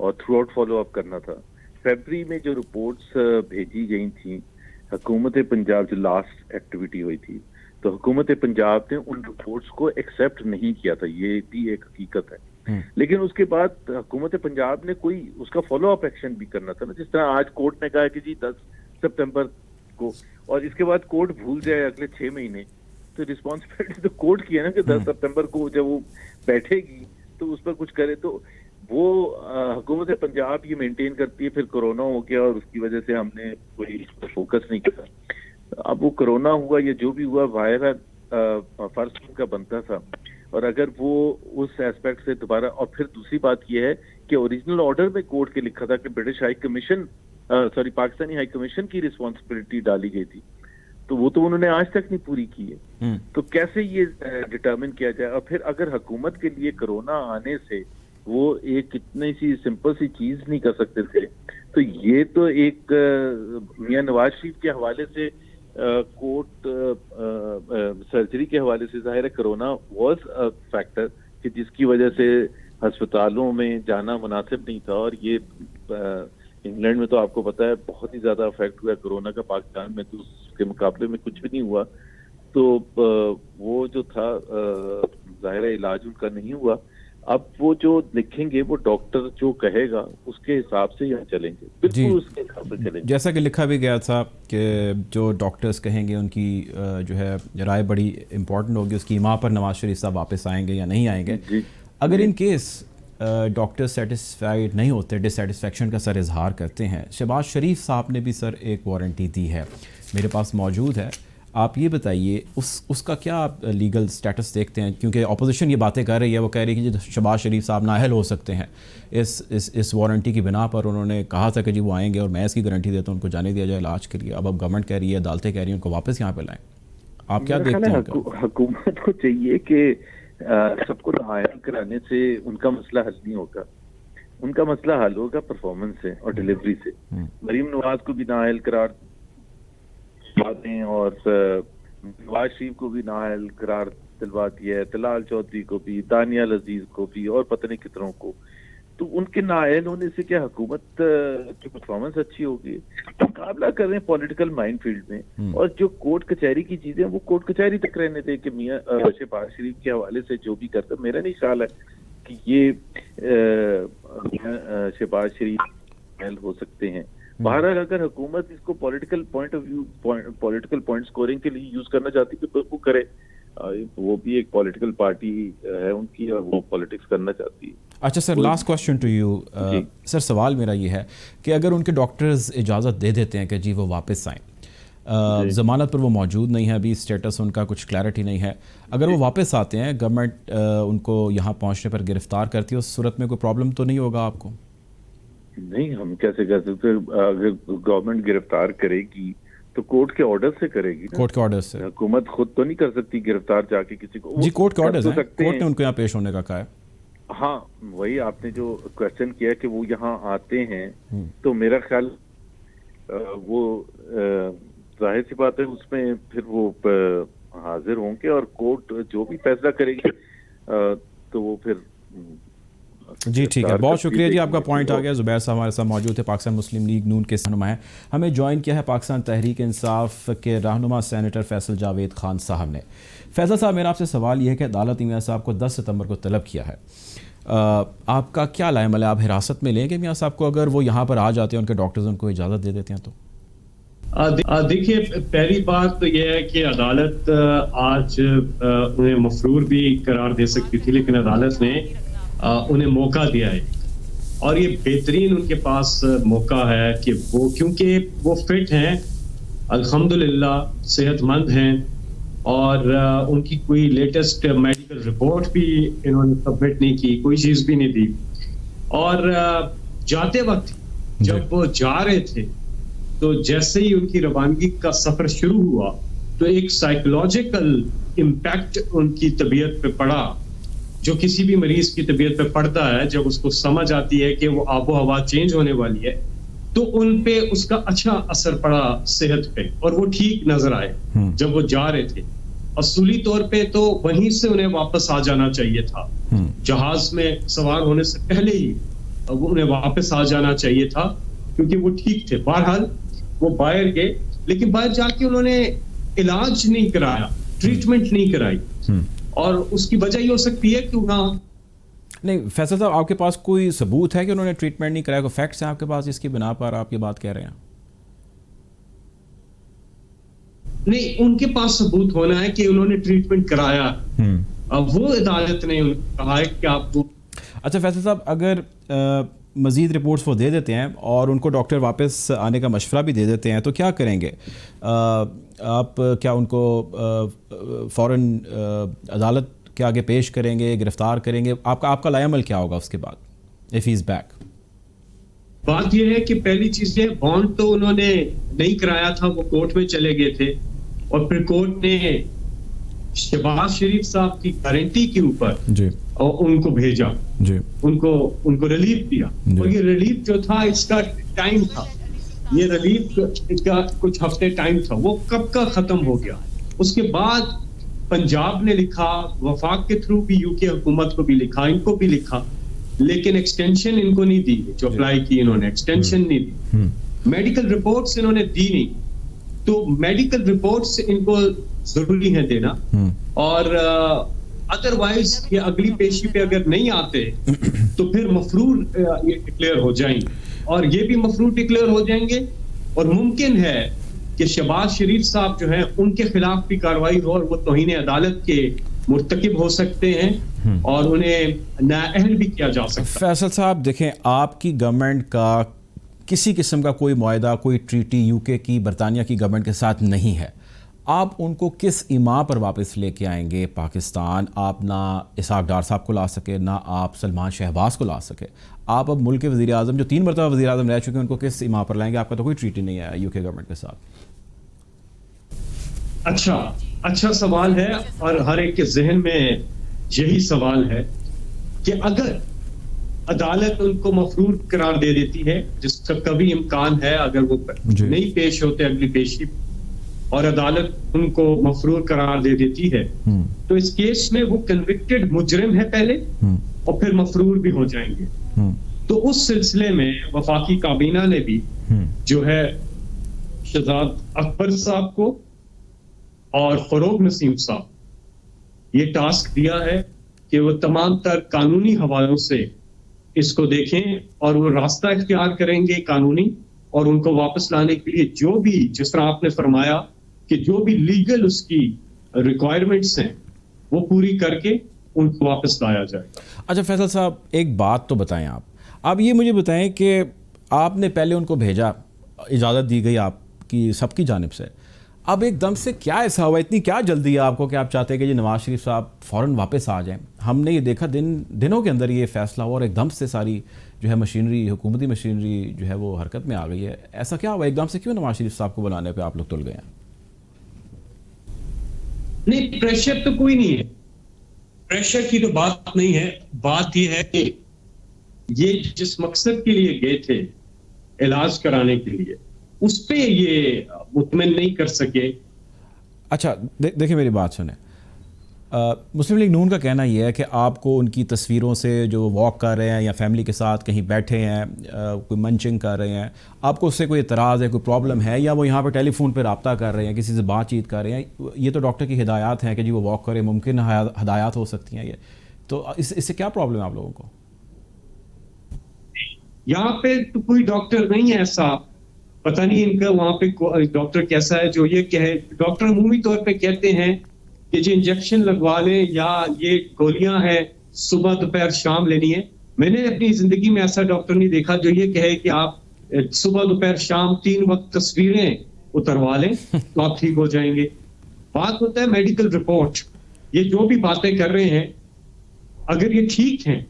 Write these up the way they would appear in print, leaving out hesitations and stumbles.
اور through out follow up کرنا تھا. فیبری میں جو رپورٹس بھیجی گئی تھیں حکومت پنجاب، جو لاسٹ ایکٹیویٹی ہوئی تھی، تو حکومت پنجاب نے ان رپورٹس کو ایکسیپٹ نہیں کیا تھا، یہ بھی ایک حقیقت ہے. لیکن اس کے بعد حکومت پنجاب نے کوئی اس کا فالو اپ ایکشن بھی کرنا تھا نا. جس طرح آج کورٹ نے کہا کہ جی 10 سپتمبر کو، اور اس کے بعد کورٹ بھول جائے اگلے 6 مہینے، تو رسپانسبلٹی تو کورٹ کی ہے نا کہ 10 سپتمبر کو جب وہ بیٹھے گی تو اس پر کچھ کرے. تو وہ حکومت پنجاب یہ مینٹین کرتی ہے. پھر کورونا ہو گیا اور اس کی وجہ سے ہم نے کوئی فوکس نہیں کیا. اب وہ کورونا ہوا یا جو بھی ہوا، وائرس فرض ان کا بنتا تھا، اور اگر وہ اس ایسپیکٹ سے دوبارہ، اور پھر دوسری بات یہ ہے کہ اوریجنل آرڈر میں کورٹ کے لکھا تھا کہ British high commission Pakistani high commission کی رسپانسبلٹی ڈالی گئی تھی، تو وہ تو انہوں نے آج تک نہیں پوری کی ہے. تو کیسے یہ ڈٹرمن کیا جائے؟ اور پھر اگر حکومت کے لیے کورونا آنے سے وہ ایک اتنی سی سمپل سی چیز نہیں کر سکتے تھے، تو یہ تو ایک میاں نواز شریف کے حوالے سے کورٹ سرجری کے حوالے سے ظاہر ہے کرونا واز فیکٹر کہ جس کی وجہ سے ہسپتالوں میں جانا مناسب نہیں تھا. اور یہ انگلینڈ میں تو آپ کو پتا ہے بہت ہی زیادہ افیکٹ ہوا کرونا کا، پاکستان میں تو اس کے مقابلے میں کچھ بھی نہیں ہوا. تو وہ جو تھا ظاہر علاج ان کا نہیں ہوا. اب وہ جو لکھیں گے وہ ڈاکٹر جو کہے گا اس کے حساب سے یہاں چلیں گے، بالکل اس کے حساب سے چلیں گے. جیسا کہ لکھا بھی گیا تھا کہ جو ڈاکٹرز کہیں گے ان کی جو ہے رائے بڑی امپورٹنٹ ہوگی، اس کی ماں پر نواز شریف صاحب واپس آئیں گے یا نہیں آئیں گے. اگر ان کیس ڈاکٹر سیٹسفائیڈ نہیں ہوتے، ڈسسیٹسفیکشن کا سر اظہار کرتے ہیں، شہباز شریف صاحب نے بھی سر ایک وارنٹی دی ہے، میرے پاس موجود ہے. آپ یہ بتائیے اس کا کیا آپ لیگل سٹیٹس دیکھتے ہیں؟ کیونکہ اپوزیشن یہ باتیں کر رہی ہے، وہ کہہ رہی ہے کہ شہباز شریف صاحب نااہل ہو سکتے ہیں اس وارنٹی کی بنا پر. انہوں نے کہا تھا کہ جی وہ آئیں گے اور میں اس کی گارنٹی دیتا ہوں ان کو جانے دیا جائے علاج کے لیے. اب گورنمنٹ کہہ رہی ہے، عدالتیں کہہ رہی ہیں ان کو واپس یہاں پہ لائیں. آپ کیا دیکھتے ہیں؟ حکومت کو چاہیے کہ سب کو نااہل کرانے سے ان کا مسئلہ حل نہیں ہوگا. ان کا مسئلہ حل ہوگا پرفارمنس سے اور ڈیلیوری سے. مریم نواز کو بھی نااہل قرار دیں اور نواز شریف کو بھی نااہل قرار دلوا دیا ہے، طلال چودھری کو بھی، دانیال عزیز کو بھی، اور پتہ نہیں کتنوں کو. تو ان کے نااہل ہونے سے کیا حکومت کی پرفارمنس اچھی ہوگی؟ مقابلہ کر رہے ہیں پولیٹیکل مائن فیلڈ میں، اور جو کورٹ کچہری کی چیزیں وہ کورٹ کچہری تک رہنے دے. کہ میاں شہباز شریف کے حوالے سے جو بھی کرتا، میرا نہیں خیال ہے کہ یہ شہباز شریف نااہل ہو سکتے ہیں. بہرحال اگر حکومت اس کو political point of view, political point scoring کے لیے یوز کرنا چاہتی ہے تو وہ کرے. وہ بھی ایک پولیٹیکل پارٹی ہے ان کی، اور وہ پولیٹکس کرنا چاہتی ہے. اچھا سر، لاسٹ کوسچن ٹو یو. سر سوال میرا یہ ہے کہ اگر ان کے ڈاکٹرز اجازت دے دیتے ہیں کہ جی وہ واپس آئیں، ضمانت پر وہ موجود نہیں ہے ابھی، اسٹیٹس ان کا کچھ کلیئرٹی نہیں ہے، اگر وہ واپس آتے ہیں، گورنمنٹ ان کو یہاں پہنچنے پر گرفتار کرتی ہے، اس صورت میں کوئی پرابلم تو نہیں ہوگا آپ کو؟ نہیں، ہم کیسے کر سکتے؟ اگر گورنمنٹ گرفتار کرے گی تو کورٹ کے آرڈر سے کرے گی. کورٹ کے آرڈر سے حکومت خود تو نہیں کر سکتی گرفتار جا کے کسی کو. جی کورٹ کے آرڈر ہیں، کورٹ نے ان کو یہاں پیش ہونے کا کہا ہے. ہاں وہی آپ نے جو کوشچن کیا کہ وہ یہاں آتے ہیں، تو میرا خیال وہ ظاہر سی بات ہے اس میں پھر وہ حاضر ہوں گے، اور کورٹ جو بھی فیصلہ کرے گی تو وہ پھر. جی ٹھیک ہے، بہت شکریہ جی، آپ کا پوائنٹ آ گیا. زبیر صاحب ہمارے ساتھ موجود تھے، پاکستان مسلم لیگ نون کے رہنما ہیں. ہمیں جوائن کیا ہے پاکستان تحریک انصاف کے رہنما سینیٹر فیصل جاوید خان صاحب نے. فیصل صاحب، میرا آپ سے سوال یہ ہے کہ عدالت نے میاں صاحب کو 10 ستمبر کو طلب کیا ہے، آپ کا کیا لائے عمل ہے؟ آپ حراست میں لیں گے میاں صاحب کو اگر وہ یہاں پر آ جاتے ہیں، ان کے ڈاکٹرز ان کو اجازت دے دیتے ہیں تو؟ دیکھیے، پہلی بات تو یہ ہے کہ عدالت آج انہیں مفرور بھی قرار دے سکتی تھی، لیکن عدالت نے انہیں موقع دیا ہے، اور یہ بہترین ان کے پاس موقع ہے کہ وہ، کیونکہ وہ فٹ ہیں، الحمدللہ صحت مند ہیں، اور ان کی کوئی لیٹسٹ میڈیکل رپورٹ بھی انہوں نے سبمٹ نہیں کی، کوئی چیز بھی نہیں دی. اور جاتے وقت جب وہ جا رہے تھے تو جیسے ہی ان کی روانگی کا سفر شروع ہوا تو ایک سائیکولوجیکل امپیکٹ ان کی طبیعت پہ پڑا، جو کسی بھی مریض کی طبیعت پہ پڑتا ہے جب اس کو سمجھ آتی ہے کہ وہ آب و ہوا چینج ہونے والی ہے، تو ان پہ اس کا اچھا اثر پڑا صحت پہ، اور وہ ٹھیک نظر آئے جب وہ جا رہے تھے. اصولی طور پہ تو وہیں سے انہیں واپس آ جانا چاہیے تھا، جہاز میں سوار ہونے سے پہلے ہی انہیں واپس آ جانا چاہیے تھا کیونکہ وہ ٹھیک تھے. بہرحال وہ باہر گئے, لیکن باہر جا کے انہوں نے علاج نہیں کرایا, ٹریٹمنٹ نہیں کرائی, اور اس کی وجہ یہ ہو سکتی ہے کہ انہوں نہیں. فیصل صاحب, آپ کے پاس کوئی ثبوت ہے کہ انہوں نے ٹریٹمنٹ نہیں کرایا؟ کوئی فیکٹس ہیں آپ کے پاس جس کی بنا پر آپ یہ بات کہہ رہے ہیں؟ نہیں, ان کے پاس ثبوت ہونا ہے کہ انہوں نے ٹریٹمنٹ کرایا. وہ عدالت نے کہا ہے کہ آپ کو. اچھا فیصل صاحب, اگر مزید رپورٹس وہ دے دیتے ہیں اور ان کو ڈاکٹر واپس آنے کا مشورہ بھی دے دیتے ہیں تو کیا کریں گے آپ؟ کیا ان کو فوراً عدالت کے آگے پیش کریں گے, گرفتار کریں گے؟ آپ کا لائے عمل کیا ہوگا اس کے بعد if he's back؟ بات یہ ہے کہ پہلی چیز یہ, بانڈ تو انہوں نے نہیں کرایا تھا, وہ کورٹ میں چلے گئے تھے, اور پھر کورٹ نے شہباز شریف صاحب کی گارنٹی کے اوپر جی اور ان کو بھیجا, جی ان کو ریلیف دیا. اور یہ ریلیف جو تھا اس کا ٹائم تھا, یہ ریلیف کا کچھ ہفتے ٹائم تھا, وہ کب کا ختم ہو گیا. اس کے بعد پنجاب نے لکھا, وفاق کے تھرو بھی یو کے حکومت کو بھی لکھا, ان کو بھی لکھا, لیکن ایکسٹینشن ان کو نہیں دی. جو اپلائی کی انہوں نے ایکسٹینشن نہیں دی. میڈیکل رپورٹس انہوں نے دی نہیں, تو میڈیکل رپورٹس ان کو ضروری ہے دینا. اور ادروائز یہ اگلی پیشی پہ اگر نہیں آتے تو پھر مفرور یہ ڈکلیئر ہو جائیں گے, اور یہ بھی مفرور ڈکلیئر ہو جائیں گے. اور ممکن ہے کہ شہباز شریف صاحب جو ہیں ان کے خلاف بھی کارروائی ہو, اور وہ توہین عدالت کے مرتکب ہو سکتے ہیں, اور انہیں نااہل بھی کیا جا سکتا ہے. فیصل صاحب دیکھیں, آپ کی گورنمنٹ کا کسی قسم کا کوئی معاہدہ, کوئی ٹریٹی یو کے کی, برطانیہ کی گورنمنٹ کے ساتھ نہیں ہے. آپ ان کو کس ایما پر واپس لے کے آئیں گے پاکستان؟ آپ نہ اسحاق ڈار صاحب کو لا سکے, نہ آپ سلمان شہباز کو لا سکے. آپ اب ملک کے وزیر اعظم جو 3 مرتبہ وزیر اعظم رہ چکے ہیں, ان کو کس ایما پر لائیں گے؟ آپ کا تو کوئی ٹریٹی نہیں ہے یو کے گورنمنٹ کے ساتھ. اچھا سوال ہے, اور ہر ایک کے ذہن میں یہی سوال ہے کہ اگر عدالت ان کو مفرور قرار دے دیتی ہے, جس کا کبھی امکان ہے, اگر وہ نہیں پیش ہوتے اگلی پیشی اور عدالت ان کو مفرور قرار دے دیتی ہے, تو اس کیس میں وہ کنوکٹڈ مجرم ہے پہلے, اور پھر مفرور بھی ہو جائیں گے. تو اس سلسلے میں وفاقی کابینہ نے بھی جو ہے شہزاد اکبر صاحب کو اور فروغ نسیم صاحب یہ ٹاسک دیا ہے کہ وہ تمام تر قانونی حوالوں سے اس کو دیکھیں, اور وہ راستہ اختیار کریں گے قانونی, اور ان کو واپس لانے کے لیے جو بھی, جس طرح آپ نے فرمایا کہ جو بھی لیگل اس کی ریکوائرمنٹس ہیں وہ پوری کر کے ان کو واپس لایا جائے گا. اچھا فیصل صاحب, ایک بات تو بتائیں آپ یہ مجھے بتائیں کہ آپ نے پہلے ان کو بھیجا, اجازت دی گئی آپ کی سب کی جانب سے, اب ایک دم سے کیا ایسا ہوا, اتنی کیا جلدی ہے آپ کو کہ آپ چاہتے ہیں کہ نواز شریف صاحب فوراً واپس آ جائیں؟ ہم نے یہ دیکھا دنوں کے اندر یہ فیصلہ ہوا, اور ایک دم سے ساری جو ہے مشینری, حکومتی مشینری جو ہے وہ حرکت میں آ گئی ہے. ایسا کیا ہوا ایک دم سے, کیوں نواز شریف صاحب کو بلانے پہ آپ لوگ تل گئے ہیں؟ نہیں, پریشر تو کوئی نہیں ہے, پریشر کی تو بات نہیں ہے. بات یہ ہے کہ یہ جس مقصد کے لیے گئے تھے علاج کرانے کے لیے, اس پہ یہ مطمئن نہیں کر سکے. اچھا دیکھیں میری بات سنیں, مسلم لیگ نون کا کہنا یہ ہے کہ آپ کو ان کی تصویروں سے جو واک کر رہے ہیں یا فیملی کے ساتھ کہیں بیٹھے ہیں, کوئی منچنگ کر رہے ہیں, آپ کو اس سے کوئی اعتراض ہے, کوئی پرابلم ہے, یا وہ یہاں پہ ٹیلی فون پہ رابطہ کر رہے ہیں, کسی سے بات چیت کر رہے ہیں, یہ تو ڈاکٹر کی ہدایات ہیں کہ جی وہ واک کریں, ممکن ہدایات ہو سکتی ہیں, یہ تو اس سے کیا پرابلم ہے آپ لوگوں کو؟ یہاں پہ تو کوئی ڈاکٹر نہیں ہے ایسا, پتہ نہیں ان کا وہاں پہ ڈاکٹر کیسا ہے جو یہ کہے. ڈاکٹر عمومی طور پہ کہتے ہیں کہ جو انجیکشن لگوا لیں یا یہ گولیاں ہیں صبح دوپہر شام لینی ہے. میں نے اپنی زندگی میں ایسا ڈاکٹر نہیں دیکھا جو یہ کہے کہ آپ صبح دوپہر شام 3 وقت تصویریں اتروا لیں تو آپ ٹھیک ہو جائیں گے. بات ہوتا ہے میڈیکل رپورٹ. یہ جو بھی باتیں کر رہے ہیں اگر یہ ٹھیک ہیں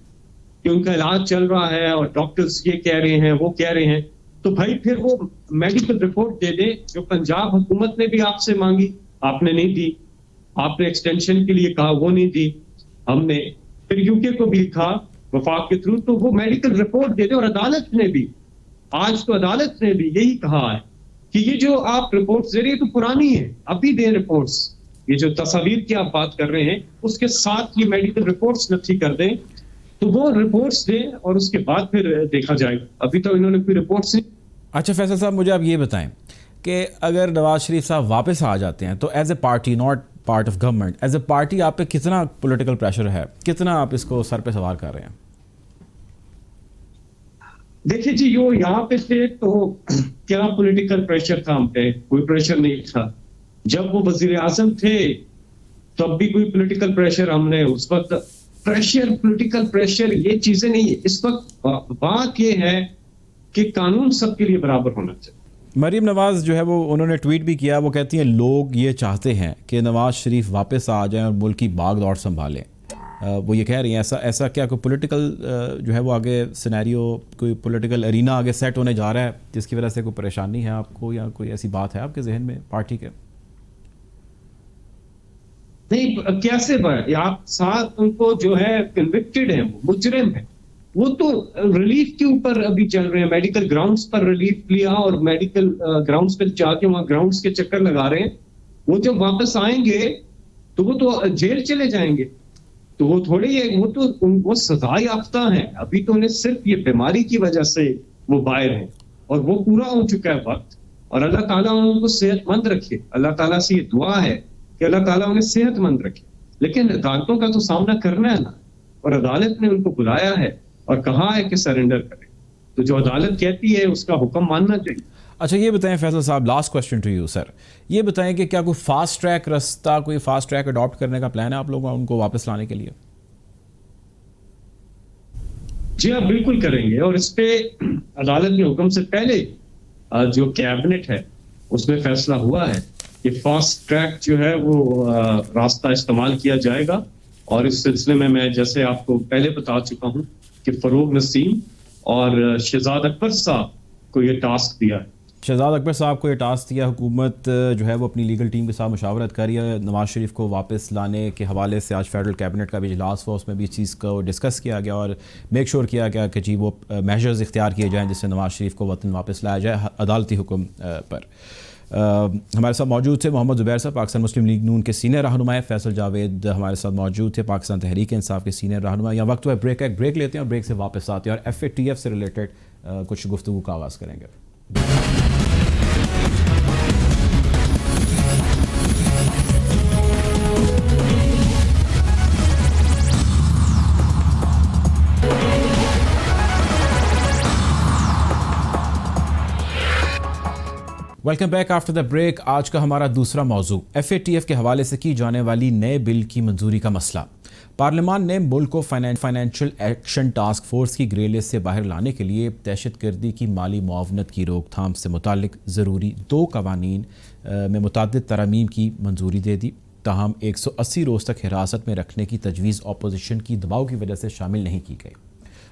کہ ان کا علاج چل رہا ہے اور ڈاکٹرز یہ کہہ رہے ہیں وہ کہہ رہے ہیں, تو بھائی پھر وہ میڈیکل رپورٹ دے دیں جو پنجاب حکومت نے بھی آپ سے مانگی, آپ نے نہیں دی. آپ نے ایکسٹینشن کے لیے کہا, وہ نہیں دی. ہم نے پھر یو کے کو بھی لکھا وفاق کے تھرو, تو وہ میڈیکل رپورٹ دے دیں. اور عدالت نے بھی, آج تو عدالت نے بھی یہی کہا ہے کہ یہ جو آپ رپورٹس دے رہے ہیں تو پرانی ہے, ابھی دیں رپورٹس. یہ جو تصاویر کی آپ بات کر رہے ہیں اس کے ساتھ یہ میڈیکل رپورٹس نفی کر دیں, تو وہ رپورٹس دیں اور اس کے بعد پھر دیکھا جائے گا. ابھی تو انہوں نے کوئی رپورٹس نہیں. اچھا فیصل صاحب مجھے آپ یہ بتائیں کہ اگر نواز شریف صاحب واپس آ جاتے ہیں تو as a party not part of government as a party آپ پہ کتنا پولیٹیکل پریشر ہے, کتنا آپ اس کو سر پہ سوار کر رہے ہیں؟ دیکھیے جی وہ یہاں پہ تھے تو کیا پولیٹیکل پریشر تھا ہم پہ؟ کوئی پریشر نہیں تھا. جب وہ وزیر اعظم تھے تب بھی کوئی پولیٹیکل پریشر ہم نے اس وقت پریشر پولیٹیکل پریشر یہ چیزیں نہیں. اس وقت بات یہ ہے کہ قانون سب کے لیے برابر ہونا چاہیے. مریم نواز جو ہے وہ انہوں نے ٹویٹ بھی کیا, وہ کہتی ہیں لوگ یہ چاہتے ہیں کہ نواز شریف واپس آ جائیں اور ملک کی باغ دوڑ سنبھالیں. وہ یہ کہہ رہی ہیں ایسا کیا کوئی پولیٹیکل جو ہے وہ آگے سینیریو کوئی پولیٹیکل ارینا آگے سیٹ ہونے جا رہا ہے جس کی وجہ سے کوئی پریشانی ہے آپ کو, یا کوئی ایسی بات ہے آپ کے ذہن میں پارٹی کے؟ نہیں کیسے آپ ساتھ ان کو جو ہے کنوکٹڈ ہیں, مجرم ہیں, وہ تو ریلیف کے اوپر ابھی چل رہے ہیں, میڈیکل گراؤنڈز پر ریلیف لیا اور میڈیکل گراؤنڈز پہ جا کے وہاں گراؤنڈز کے چکر لگا رہے ہیں. وہ جب واپس آئیں گے تو وہ تو جیل چلے جائیں گے, تو وہ تھوڑی ہے, وہ سزا یافتہ ہیں. ابھی تو انہیں صرف یہ بیماری کی وجہ سے وہ باہر ہیں اور وہ پورا ہو چکا ہے وقت, اور اللہ تعالیٰ ان کو صحت مند رکھے. اللہ تعالیٰ سے یہ دعا ہے کہ اللہ تعالیٰ انہیں صحت مند رکھے. لیکن عدالتوں کا تو سامنا کرنا ہے نا, اور عدالت نے ان کو بلایا ہے اور کہا ہے کہ سرنڈر کریں, تو جو عدالت کہتی ہے اس کا حکم ماننا چاہیے. اچھا یہ بتائیں فیصل صاحب, last question to you sir, یہ بتائیں کہ کیا کوئی فاسٹ ٹریک رستہ, کوئی فاسٹ ٹریک اڈاپٹ کرنے کا پلان ہے آپ لوگوں کا ان کو واپس لانے کے لیے؟ جی ہاں بالکل کریں گے, اور اس پہ عدالت کے حکم سے پہلے جو کیبنٹ ہے اس میں فیصلہ ہوا ہے کہ فاسٹ ٹریک جو ہے وہ راستہ استعمال کیا جائے گا. اور اس سلسلے میں جیسے آپ کو پہلے بتا چکا ہوں کہ فروغ نسیم اور شہزاد اکبر صاحب کو یہ ٹاسک دیا ہے. شہزاد اکبر صاحب کو یہ ٹاسک دیا, حکومت جو ہے وہ اپنی لیگل ٹیم کے ساتھ مشاورت کر رہی ہے. نواز شریف کو واپس لانے کے حوالے سے آج فیڈرل کیبنٹ کا بھی اجلاس ہوا, اس میں بھی اس چیز کو ڈسکس کیا گیا اور میک شور کیا گیا کہ جی وہ میجرز اختیار کیے جائیں جس سے نواز شریف کو وطن واپس لایا جائے عدالتی حکم پر. ہمارے ساتھ موجود تھے محمد زبیر صاحب, پاکستان مسلم لیگ نون کے سینئر رہنما. فیصل جاوید ہمارے ساتھ موجود تھے, پاکستان تحریک انصاف کے سینئر رہنما. یا وقت ہے بریک لیتے ہیں اور بریک سے واپس آتے ہیں اور FATF سے ریلیٹڈ کچھ گفتگو کا آغاز کریں گے. Welcome back after the break. آج کا ہمارا دوسرا موضوع FATF کے حوالے سے کی جانے والی نئے بل کی منظوری کا مسئلہ. پارلیمان نے ملک کو فائنینشیل ایکشن ٹاسک فورس کی گرے لسٹ سے باہر لانے کے لیے دہشت گردی کی مالی معاونت کی روک تھام سے متعلق ضروری 2 قوانین میں متعدد ترامیم کی منظوری دے دی. تاہم 180 روز تک حراست میں رکھنے کی تجویز اپوزیشن کی دباؤ کی وجہ سے شامل نہیں کی گئی.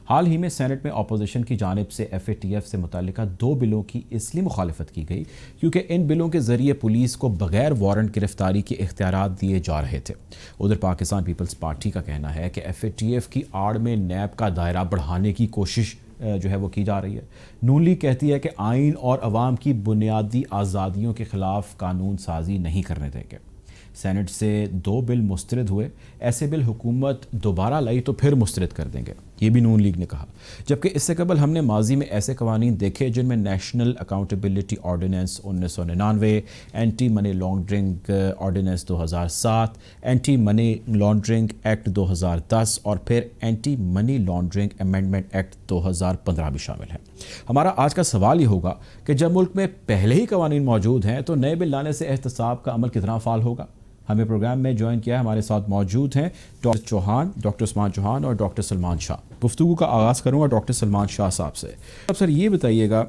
حال ہی میں سینٹ میں اپوزیشن کی جانب سے FATF سے متعلقہ 2 بلوں کی اس لیے مخالفت کی گئی کیونکہ ان بلوں کے ذریعے پولیس کو بغیر وارنٹ گرفتاری کے اختیارات دیے جا رہے تھے. ادھر پاکستان پیپلز پارٹی کا کہنا ہے کہ FATF کی آڑ میں نیب کا دائرہ بڑھانے کی کوشش جو ہے وہ کی جا رہی ہے. نون لیگ کہتی ہے کہ آئین اور عوام کی بنیادی آزادیوں کے خلاف قانون سازی نہیں کرنے دیں گے. سینٹ سے 2 بل مسترد ہوئے, ایسے بل حکومت دوبارہ لائی تو پھر مسترد کر دیں گے, یہ بھی نون لیگ نے کہا. جبکہ اس سے قبل ہم نے ماضی میں ایسے قوانین دیکھے جن میں national accountability ordinance 1999, anti money laundering ordinance 2007, anti money laundering act 2010 اور پھر anti money laundering amendment act 2015 بھی شامل ہیں. ہمارا آج کا سوال یہ ہوگا کہ جب ملک میں پہلے ہی قوانین موجود ہیں تو نئے بل لانے سے احتساب کا عمل کتنا فعال ہوگا؟ ہمیں پروگرام میں جوائن کیا ہے, ہمارے ساتھ موجود ہیں ڈاکٹر عثمان چوہان اور ڈاکٹر سلمان شاہ. گفتگو کا آغاز کروں گا ڈاکٹر سلمان شاہ صاحب سے. اب سر یہ بتائیے گا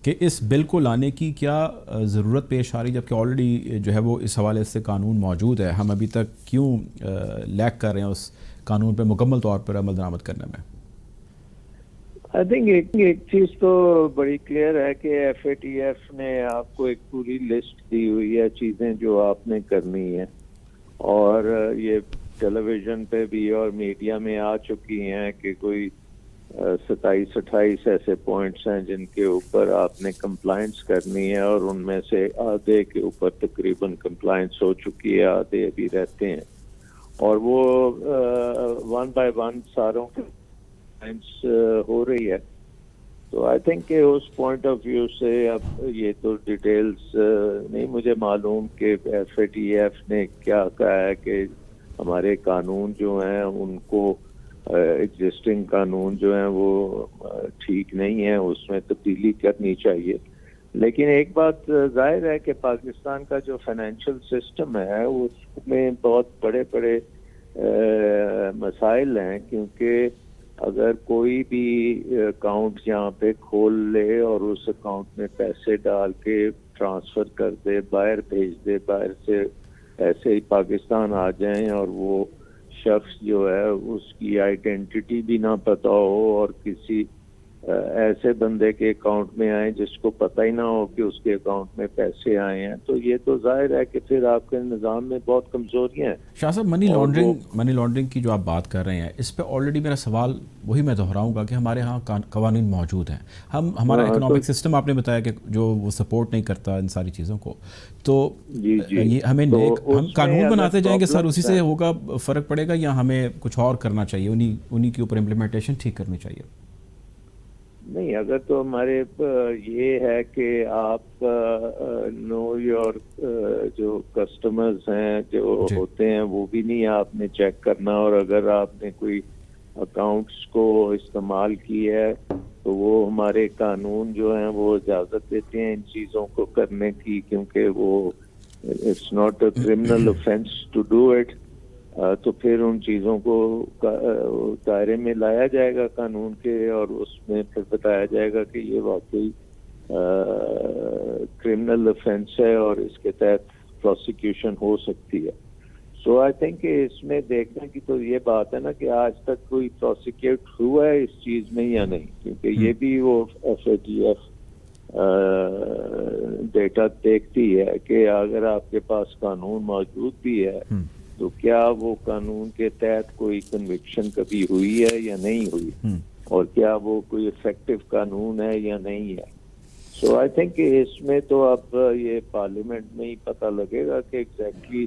کہ اس بل کو لانے کی کیا ضرورت پیش آ رہی جبکہ آلریڈی جو ہے وہ اس حوالے سے قانون موجود ہے, ہم ابھی تک کیوں لیک کر رہے ہیں اس قانون پہ مکمل طور پر عمل درآمد کرنے میں؟ آئی تھنک ایک چیز تو بڑی کلیئر ہے کہ FATF نے آپ کو ایک پوری لسٹ دی ہوئی ہے چیزیں جو آپ نے کرنی ہے, اور یہ ٹیلی ویژن پہ بھی اور میڈیا میں آ چکی ہیں کہ کوئی 27-28 ایسے پوائنٹس ہیں جن کے اوپر آپ نے کمپلائنس کرنی ہے, اور ان میں سے آدھے کے اوپر تقریباً کمپلائنس ہو چکی ہے, آدھے ابھی رہتے ہیں. اور وہ 1 by 1 ساروں کے ہو رہی ہے. تو آئی تھنک کہ اس پوائنٹ آف ویو سے اب یہ تو ڈیٹیلز نہیں مجھے معلوم کہ FATF نے کیا کہا ہے کہ ہمارے قانون جو ہیں ان کو ایگزسٹنگ قانون جو ہیں وہ ٹھیک نہیں ہے, اس میں تبدیلی کرنی چاہیے. لیکن ایک بات ظاہر ہے کہ پاکستان کا جو فائنینشیل سسٹم ہے اس میں بہت بڑے بڑے مسائل ہیں, کیونکہ اگر کوئی بھی اکاؤنٹ یہاں پہ کھول لے اور اس اکاؤنٹ میں پیسے ڈال کے ٹرانسفر کر دے, باہر بھیج دے, باہر سے ایسے ہی پاکستان آ جائیں اور وہ شخص جو ہے اس کی آئیڈینٹی بھی نہ پتہ ہو اور کسی ایسے بندے کے اکاؤنٹ میں آئیں جس کو پتہ ہی نہ ہو کہ اس کے اکاؤنٹ میں پیسے آئے ہیں, تو یہ تو ظاہر ہے کہ پھر آپ کے نظام میں بہت کمزوریاں ہیں. شاہ صاحب, منی لانڈرنگ کی جو آپ بات کر رہے ہیں اس پہ آلریڈی میرا سوال وہی میں دہراؤں گا کہ ہمارے ہاں قوانین موجود ہیں. ہمارا اکنامک سسٹم آپ نے بتایا کہ جو وہ سپورٹ نہیں کرتا ان ساری چیزوں کو, تو یہ ہمیں ہم قانون بناتے جائیں گے سر, اسی سے ہوگا فرق پڑے گا, یا ہمیں کچھ اور کرنا چاہیے, انہی کے اوپر امپلیمنٹیشن ٹھیک کرنی چاہیے؟ نہیں, اگر تو ہمارے یہ ہے کہ آپ نو یور جو کسٹمرز ہیں جو ہوتے ہیں وہ بھی نہیں آپ نے چیک کرنا, اور اگر آپ نے کوئی اکاؤنٹس کو استعمال کی ہے تو وہ ہمارے قانون جو ہیں وہ اجازت دیتے ہیں ان چیزوں کو کرنے کی, کیونکہ وہ it's not a criminal offence to do it. تو پھر ان چیزوں کو دائرے میں لایا جائے گا قانون کے, اور اس میں پھر بتایا جائے گا کہ یہ واقعی کرمنل افینس ہے اور اس کے تحت پروسیکیوشن ہو سکتی ہے. سو آئی تھنک کہ اس میں دیکھنے کی تو یہ بات ہے نا کہ آج تک کوئی پروسیکیوٹ ہوا ہے اس چیز میں یا نہیں, کیونکہ یہ بھی وہ FATF ڈیٹا دیکھتی ہے کہ اگر آپ کے پاس قانون موجود بھی ہے تو کیا وہ قانون کے تحت کوئی کنوکشن کبھی ہوئی ہے یا نہیں ہوئی, اور کیا وہ کوئی افیکٹو قانون ہے یا نہیں ہے. سو آئی تھنک کہ اس میں تو اب یہ پارلیمنٹ میں ہی پتہ لگے گا کہ ایگزیکٹلی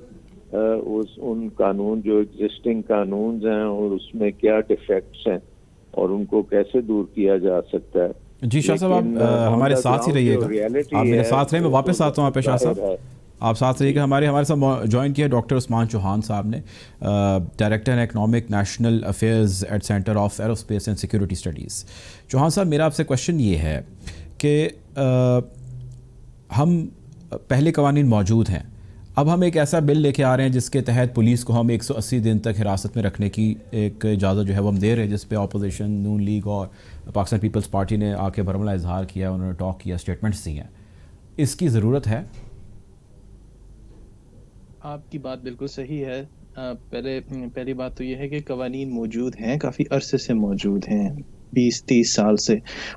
ان قانون جو ایگزسٹنگ قانون ہیں اور اس میں کیا ڈیفیکٹس ہیں اور ان کو کیسے دور کیا جا سکتا ہے. جی شاہ صاحب, آپ ہمارے ساتھ ہی رہیے گا, آپ میرے ساتھ رہیں, میں واپس آتا ہوں آپ پہ. شاہ صاحب آپ ساتھ رہیے گا. ہمارے ساتھ جوائن کیا ڈاکٹر عثمان چوہان صاحب نے, director economic national affairs at centre of aerospace and security studies. Chauhan صاحب, میرا آپ سے کوشچن یہ ہے کہ ہم پہلے قوانین موجود ہیں, اب ہم ایک ایسا بل لے کے آ رہے ہیں جس کے تحت پولیس کو ہم 180 دن تک حراست میں رکھنے کی ایک اجازت جو ہے وہ ہم دے رہے ہیں, جس پہ اپوزیشن نون لیگ اور پاکستان پیپلز پارٹی نے آ کے برملا اظہار کیا, انہوں نے ٹاک کیا, اسٹیٹمنٹس دی ہیں. اس کی ضرورت ہے؟ آپ کی بات بالکل صحیح ہے. پہلی بات تو یہ ہے کہ قوانین موجود ہیں, کافی عرصے سے موجود ہیں, 20-30 سال سے,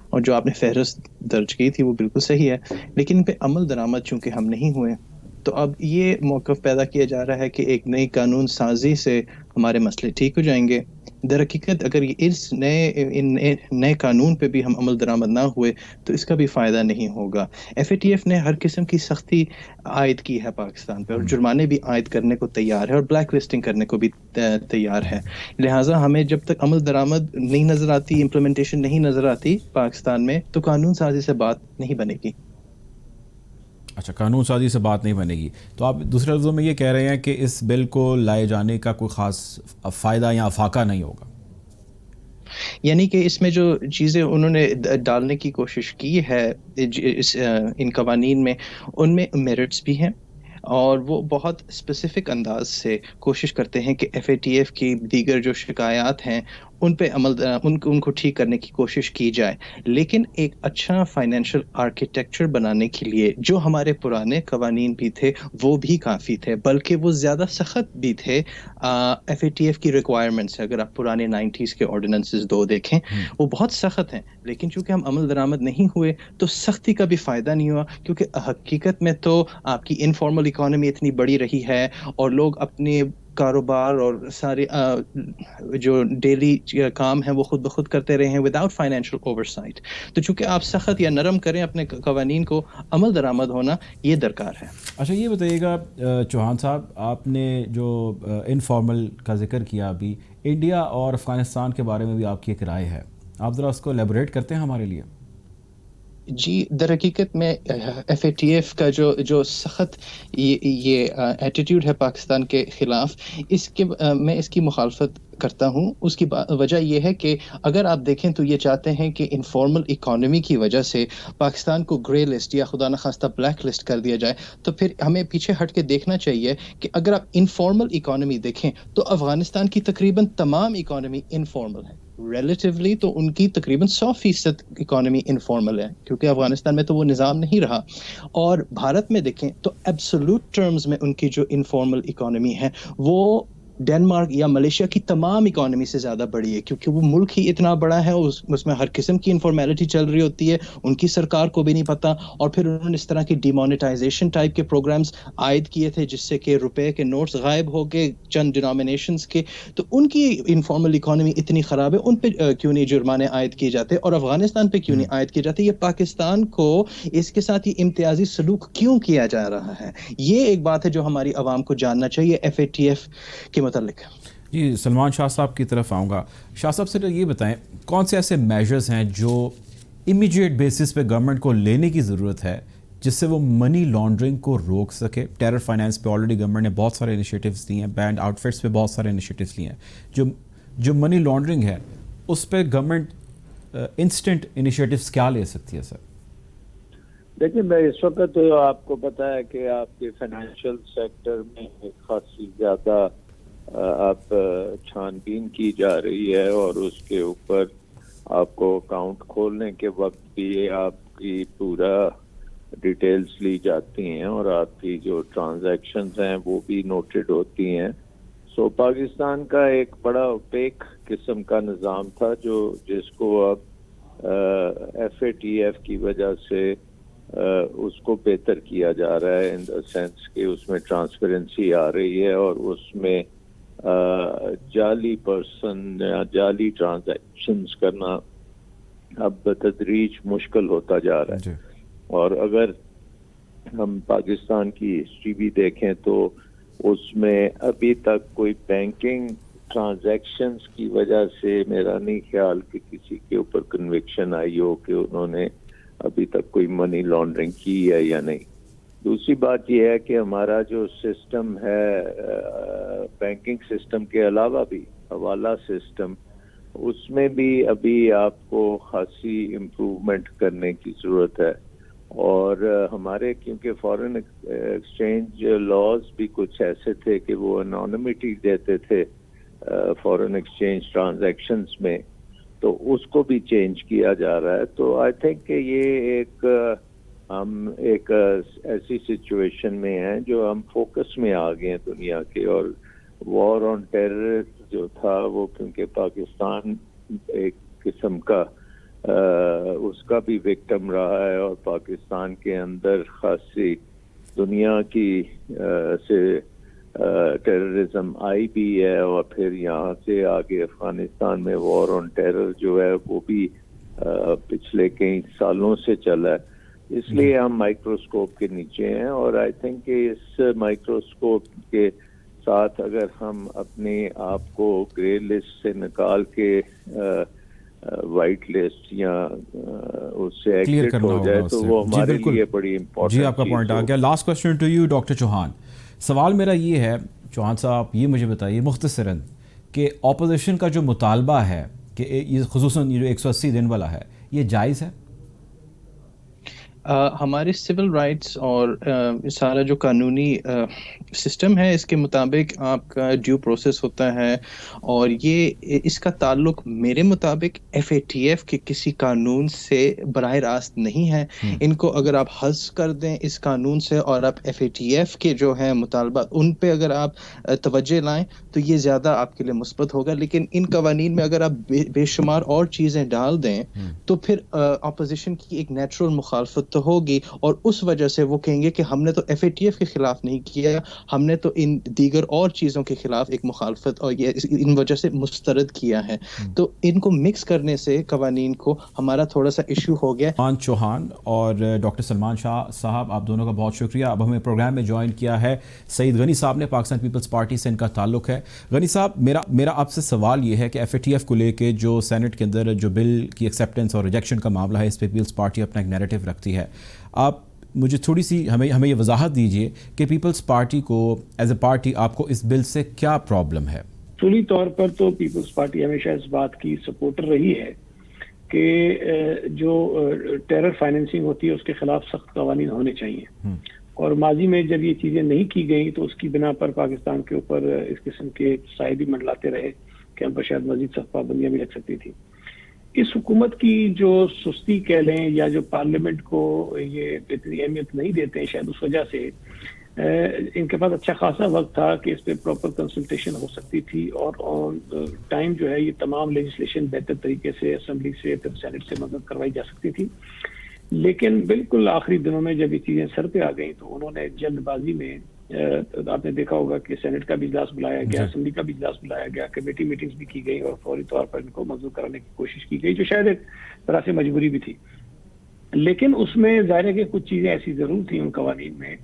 اور جو آپ نے فہرست درج کی تھی وہ بالکل صحیح ہے, لیکن ان پہ عمل درآمد چونکہ ہم نہیں ہوئے, تو اب یہ موقف پیدا کیا جا رہا ہے کہ ایک نئی قانون سازی سے ہمارے مسئلے ٹھیک ہو جائیں گے. در حقیقت اگر اس نئے قانون پہ بھی ہم عمل درآمد نہ ہوئے تو اس کا بھی فائدہ نہیں ہوگا. FATF نے ہر قسم کی سختی عائد کی ہے پاکستان پہ, اور جرمانے بھی عائد کرنے کو تیار ہے, اور بلیک لسٹنگ کرنے کو بھی تیار ہے. لہٰذا ہمیں جب تک عمل درآمد نہیں نظر آتی, امپلیمنٹیشن نہیں نظر آتی پاکستان میں, تو قانون سازی سے بات نہیں بنے گی. اچھا, قانون سازی سے بات نہیں بنے گی, تو آپ دوسرے لفظوں میں یہ کہہ رہے ہیں کہ اس بل کو لائے جانے کا کوئی خاص فائدہ یا افاقہ نہیں ہوگا؟ یعنی کہ اس میں جو چیزیں انہوں نے ڈالنے کی کوشش کی ہے ان قوانین میں, ان میں میرٹس بھی ہیں, اور وہ بہت اسپیسیفک انداز سے کوشش کرتے ہیں کہ FATF کی دیگر جو شکایات ہیں ان پہ ان کو ٹھیک کرنے کی کوشش کی جائے. لیکن ایک اچھا فائنینشیل آرکیٹیکچر بنانے کے لیے جو ہمارے پرانے قوانین بھی تھے وہ بھی کافی تھے, بلکہ وہ زیادہ سخت بھی تھے FATF کی ریکوائرمنٹس. اگر آپ پرانے 90s کے آرڈیننسز 2 دیکھیں وہ بہت سخت ہیں, لیکن چونکہ ہم عمل درآمد نہیں ہوئے تو سختی کا بھی فائدہ نہیں ہوا, کیونکہ حقیقت میں تو آپ کی انفارمل اکانومی اتنی بڑی رہی ہے اور لوگ اپنے کاروبار اور سارے جو ڈیلی کام ہیں وہ خود بخود کرتے رہے ہیں وداؤٹ فائنینشیل اوورسائٹ. تو چونکہ آپ سخت یا نرم کریں اپنے قوانین کو، عمل درآمد ہونا یہ درکار ہے. اچھا یہ بتائیے گا چوہان صاحب، آپ نے جو انفارمل کا ذکر کیا ابھی، انڈیا اور افغانستان کے بارے میں بھی آپ کی ایک رائے ہے، آپ ذرا اس کو ایلیبوریٹ کرتے ہیں ہمارے لیے. جی در حقیقت میں ایف اے ٹی ایف کا جو سخت یہ ایٹیٹیوڈ ہے پاکستان کے خلاف، میں اس کی مخالفت کرتا ہوں. اس کی وجہ یہ ہے کہ اگر آپ دیکھیں تو یہ چاہتے ہیں کہ انفارمل اکانومی کی وجہ سے پاکستان کو گرے لسٹ یا خدا نخواستہ بلیک لسٹ کر دیا جائے. تو پھر ہمیں پیچھے ہٹ کے دیکھنا چاہیے کہ اگر آپ انفارمل اکانومی دیکھیں تو افغانستان کی تقریباً تمام اکانومی انفارمل ہے. ریلیٹیولی تو ان کی تقریباً 100% اکانومی انفارمل ہے، کیونکہ افغانستان میں تو وہ نظام نہیں رہا. اور بھارت میں دیکھیں تو ایبسولوٹ ٹرمز میں ان کی جو انفارمل اکانومی ہے وہ ڈنمارک یا ملیشیا کی تمام اکانومی سے زیادہ بڑی ہے، کیونکہ وہ ملک ہی اتنا بڑا ہے، اس میں ہر قسم کی انفارمیلٹی چل رہی ہوتی ہے، ان کی سرکار کو بھی نہیں پتا. اور پھر انہوں نے اس طرح کی ڈیمونیٹائزیشن ٹائپ کے پروگرامز عائد کیے تھے جس سے کہ روپے کے نوٹس غائب ہو گئے چند ڈینامینیشنز کے. تو ان کی انفارمل اکانومی اتنی خراب ہے، ان پہ کیوں نہیں جرمانے عائد کیے جاتے اور افغانستان پہ کیوں نہیں عائد کیے جاتے؟ یہ پاکستان کو اس کے ساتھ یہ امتیازی سلوک کیوں کیا جا رہا ہے؟ یہ ایک بات ہے جو ہماری عوام کو جاننا چاہیے ایف اے ٹی ایف کے متعلق. جی سلمان شاہ صاحب کی طرف آؤں گا. شاہ صاحب سے یہ بتائیں کون سے ایسے میجرز ہیں جو امیڈیٹ بیسس پہ گورنمنٹ کو لینے کی ضرورت ہے جس سے وہ منی لانڈرنگ کو روک سکے؟ ٹیرر فائنانس پہ آلریڈی گورنمنٹ نے بہت سارے انیشیٹیوز لیے ہیں، بینڈ آؤٹ فٹس پہ بہت سارے انیشیٹیوز لیے ہیں. جو منی لانڈرنگ ہے اس پہ گورنمنٹ انسٹنٹ انیشیٹیوز کیا لے سکتی ہے؟ سر دیکھیں میں اس وقت آپ کو پتا ہے کہ آپ کے فائنینشیل سیکٹر میں خاصی زیادہ آپ چھان بین کی جا رہی ہے، اور اس کے اوپر آپ کو اکاؤنٹ کھولنے کے وقت بھی آپ کی پورا ڈیٹیلز لی جاتی ہیں اور آپ کی جو ٹرانزیکشنز ہیں وہ بھی نوٹڈ ہوتی ہیں. سو پاکستان کا ایک بڑا اوپیک قسم کا نظام تھا جس کو اب ایف اے ٹی ایف کی وجہ سے اس کو بہتر کیا جا رہا ہے، ان دا سینس کہ اس میں ٹرانسپیرنسی آ رہی ہے اور اس میں جعلی پرسن یا جعلی ٹرانزیکشنز کرنا اب بتدریج مشکل ہوتا جا رہا ہے. اور اگر ہم پاکستان کی ہسٹری بھی دیکھیں تو اس میں ابھی تک کوئی بینکنگ ٹرانزیکشنز کی وجہ سے میرا نہیں خیال کہ کسی کے اوپر کنوکشن آئی ہو کہ انہوں نے ابھی تک کوئی منی لانڈرنگ کی ہے یا نہیں. دوسری بات یہ ہے کہ ہمارا جو سسٹم ہے بینکنگ سسٹم کے علاوہ بھی حوالہ سسٹم، اس میں بھی ابھی آپ کو خاصی امپروومنٹ کرنے کی ضرورت ہے. اور ہمارے کیونکہ فارن ایکسچینج لاز بھی کچھ ایسے تھے کہ وہ انانیمٹی دیتے تھے فارن ایکسچینج ٹرانزیکشنز میں، تو اس کو بھی چینج کیا جا رہا ہے. تو آئی تھنک کہ یہ ہم ایک ایسی سچویشن میں ہیں جو ہم فوکس میں آ گئے ہیں دنیا کے. اور وار آن ٹیرر جو تھا وہ کیونکہ پاکستان ایک قسم کا اس کا بھی وکٹم رہا ہے، اور پاکستان کے اندر خاصی دنیا کی سے ٹیررزم آئی بھی ہے، اور پھر یہاں سے آگے افغانستان میں وار آن ٹیرر جو ہے وہ بھی پچھلے کئی سالوں سے چلا ہے. اس لیے ہم مائکروسکوپ کے نیچے ہیں. اور آئی تھنک کہ اس مائکروسکوپ کے ساتھ اگر ہم اپنے آپ کو گرے لسٹ سے نکال کے وائٹ لسٹ یا اس سے ایگزٹ ہو جائے تو وہ ہمارے لیے بڑی امپورٹنٹ. جی آپ کا پوائنٹ آ گیا. Last question to you doctor Chauhan. سوال میرا یہ ہے چوہان صاحب، یہ مجھے بتائیے مختصراً کہ اپوزیشن کا جو مطالبہ ہے کہ یہ خصوصاً یہ جو 180 دن والا ہے، یہ جائز ہے؟ ہمارے سول رائٹس اور سارا جو قانونی سسٹم ہے اس کے مطابق آپ کا ڈیو پروسیس ہوتا ہے، اور یہ اس کا تعلق میرے مطابق ایف اے ٹی ایف کے کسی قانون سے براہ راست نہیں ہے. ان کو اگر آپ حذف کر دیں اس قانون سے اور آپ ایف اے ٹی ایف کے جو ہیں مطالبات ان پہ اگر آپ توجہ لائیں تو یہ زیادہ آپ کے لیے مثبت ہوگا. لیکن ان قوانین میں اگر آپ بے شمار اور چیزیں ڈال دیں تو پھر اپوزیشن کی ایک نیچرل مخالفت تو ہوگی اور اس وجہ سے وہ کہیں گے کہ ہم نے تو FATF کے خلاف نہیں کیا, ہم نے تو ان دیگر اور چیزوں کے خلاف ایک مخالفت اور یہ ان وجہ سے مسترد کیا ہے. تو ان کو مکس کرنے سے قوانین کو ہمارا تھوڑا سا ایشو ہو گیا. سلمان چوہان اور ڈاکٹر سلمان شاہ صاحب, آپ دونوں کا بہت شکریہ. اب ہمیں پروگرام میں جوائن کیا ہے سعید غنی صاحب نے, پاکستان پیپلز پارٹی سے ان کا تعلق ہے. غنی صاحب, میرا آپ سے سوال یہ ہے کہ FATF کو لے کے جو سینٹ کے اندر جو بل کی ایکسیپٹنس اور ریجیکشن کا معاملہ ہے, اس پہ پیپلز پارٹی اپنا ایک نیریٹو رکھتی ہے. آپ مجھے تھوڑی سی ہمیں یہ وضاحت دیجیے کہ پیپلز پارٹی کو ایز اے پارٹی آپ کو اس بل سے کیا پرابلم ہے؟ اصولی طور پر تو پیپلز پارٹی ہمیشہ اس بات کی سپورٹر رہی ہے کہ جو ٹیرر فائنینسنگ ہوتی ہے اس کے خلاف سخت قوانین ہونے چاہیے, اور ماضی میں جب یہ چیزیں نہیں کی گئیں تو اس کی بنا پر پاکستان کے اوپر اس قسم کے سائے بھی منڈلاتے رہے کہ ہم پر شاید مزید سخت پابندیاں بھی لگ سکتی تھی. اس حکومت کی جو سستی کہہ لیں یا جو پارلیمنٹ کو یہ اتنی اہمیت نہیں دیتے ہیں, شاید اس وجہ سے ان کے پاس اچھا خاصا وقت تھا کہ اس پہ پراپر کنسلٹیشن ہو سکتی تھی, اور ٹائم جو ہے یہ تمام لیجسلیشن بہتر طریقے سے اسمبلی سے پھر سینٹ سے مدد کروائی جا سکتی تھی. لیکن بالکل آخری دنوں میں جب یہ چیزیں سر پہ آ گئیں تو انہوں نے جلد بازی میں, آپ نے دیکھا ہوگا کہ سینٹ کا بھی اجلاس بلایا گیا, اسمبلی کا بھی اجلاس بلایا گیا, کمیٹی میٹنگز بھی کی گئی اور فوری طور پر ان کو منظور کرانے کی کوشش کی گئی, جو شاید ایک طرح سے مجبوری بھی تھی. لیکن اس میں ظاہر ہے کہ کچھ چیزیں ایسی ضرور تھیں ان قوانین میں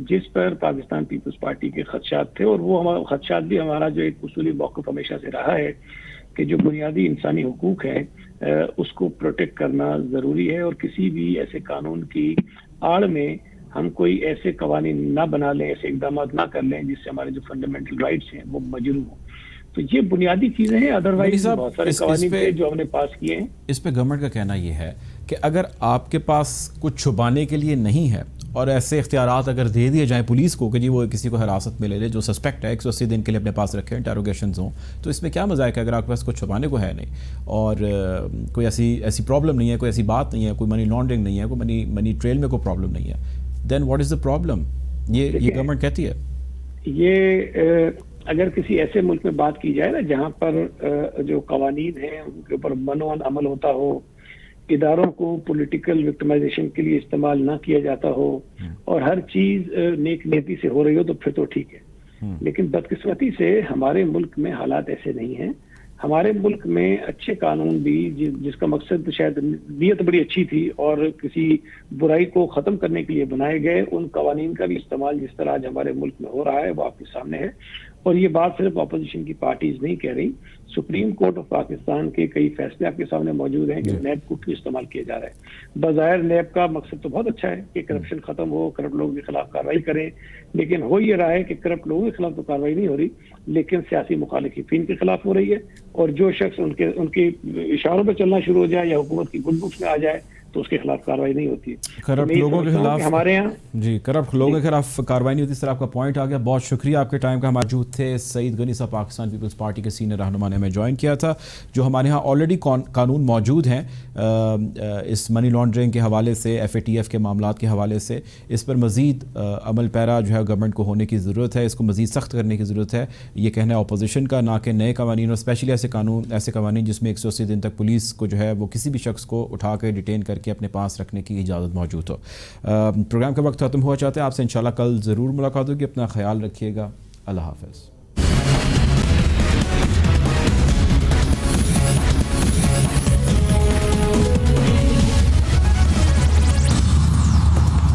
جس پر پاکستان پیپلز پارٹی کے خدشات تھے, اور وہ ہمارا خدشات بھی ہمارا جو ایک اصولی موقف ہمیشہ سے رہا ہے کہ جو بنیادی انسانی حقوق ہے اس کو پروٹیکٹ کرنا ضروری ہے, اور کسی بھی ایسے قانون کی آڑ میں ہم کوئی ایسے قوانین نہ بنا لیں, ایسے اقدامات نہ کر لیں جس سے ہمارے جو فنڈامنٹل رائٹس ہیں وہ مجروح ہوں. تو یہ بنیادی چیزیں ہیں. ادروائز بہت سارے قوانین تھے جو ہم نے پاس کیے ہیں. اس پہ گورنمنٹ کا کہنا یہ ہے کہ اگر آپ کے پاس کچھ چھپانے کے لیے نہیں ہے اور ایسے اختیارات اگر دے دیے جائیں پولیس کو کہ جی وہ کسی کو حراست میں لے لے جو سسپیکٹ ہے 180 دن کے لیے اپنے پاس رکھے, انٹروگیشنز ہوں, تو اس میں کیا مزہ ہے کہ اگر آپ کے پاس کچھ چھپانے کو ہے نہیں اور کوئی ایسی پرابلم نہیں ہے, کوئی ایسی بات نہیں ہے, کوئی منی لانڈرنگ نہیں ہے, کوئی منی ٹریل میں کوئی پرابلم نہیں ہے, دین واٹ از دا پرابلم؟ یہ گورنمنٹ کہتی ہے. یہ اگر کسی ایسے ملک میں بات کی جائے نا جہاں پر جو قوانین ہیں ان کے اوپر منوان عمل ہوتا ہو, اداروں کو پولیٹیکل وکٹمائزیشن کے لیے استعمال نہ کیا جاتا ہو, اور ہر چیز نیک نیتی سے ہو رہی ہو تو پھر تو ٹھیک ہے. لیکن بدقسمتی سے ہمارے ملک میں حالات ایسے نہیں ہیں. ہمارے ملک میں اچھے قانون بھی جس کا مقصد شاید نیت بڑی اچھی تھی اور کسی برائی کو ختم کرنے کے لیے بنائے گئے, ان قوانین کا بھی استعمال جس طرح آج ہمارے ملک میں ہو رہا ہے وہ آپ کے سامنے ہے. اور یہ بات صرف اپوزیشن کی پارٹیز نہیں کہہ رہی, سپریم کورٹ آف پاکستان کے کئی فیصلے آپ کے سامنے موجود ہیں کہ نیب کو کیوں استعمال کیا جا رہا ہے. بظاہر نیب کا مقصد تو بہت اچھا ہے کہ کرپشن ختم ہو, کرپٹ لوگوں کے خلاف کارروائی کریں, لیکن ہو یہ رہا ہے کہ کرپٹ لوگوں کے خلاف تو کارروائی نہیں ہو رہی لیکن سیاسی مخالفین کے خلاف ہو رہی ہے, اور جو شخص ان کے اشاروں پہ چلنا شروع ہو جائے یا حکومت کی گڈ بکس میں آ جائے تو اس کے خلاف کارروائی نہیں ہوتی ہے. کرپٹ لوگوں کے خلاف ہمارے یہاں جی کرپٹ لوگوں کے خلاف کارروائی نہیں ہوتی. اس طرح آپ کا پوائنٹ آ گیا. بہت شکریہ آپ کے ٹائم کا. موجود تھے سعید غنی صاحب, پاکستان پیپلز پارٹی کے سینئر رہنما نے ہمیں جوائن کیا تھا. جو ہمارے ہاں آلریڈی قانون موجود ہیں اس منی لانڈرنگ کے حوالے سے, FATF کے معاملات کے حوالے سے, اس پر مزید عمل پیرا جو ہے گورنمنٹ کو ہونے کی ضرورت ہے, اس کو مزید سخت کرنے کی ضرورت ہے. یہ کہنا ہے اپوزیشن کا, نہ کہ نئے قوانین, اور اسپیشلی ایسے قوانین جس میں 180 دن تک پولیس کو جو ہے وہ کسی بھی شخص کو اٹھا کے ڈیٹین کر کے اپنے پاس رکھنے کی اجازت موجود ہو. پروگرام کا وقت ختم ہوا چاہتے ہیں. آپ سے انشاءاللہ کل ضرور ملاقات ہوگی. اپنا خیال رکھیے گا. اللہ حافظ.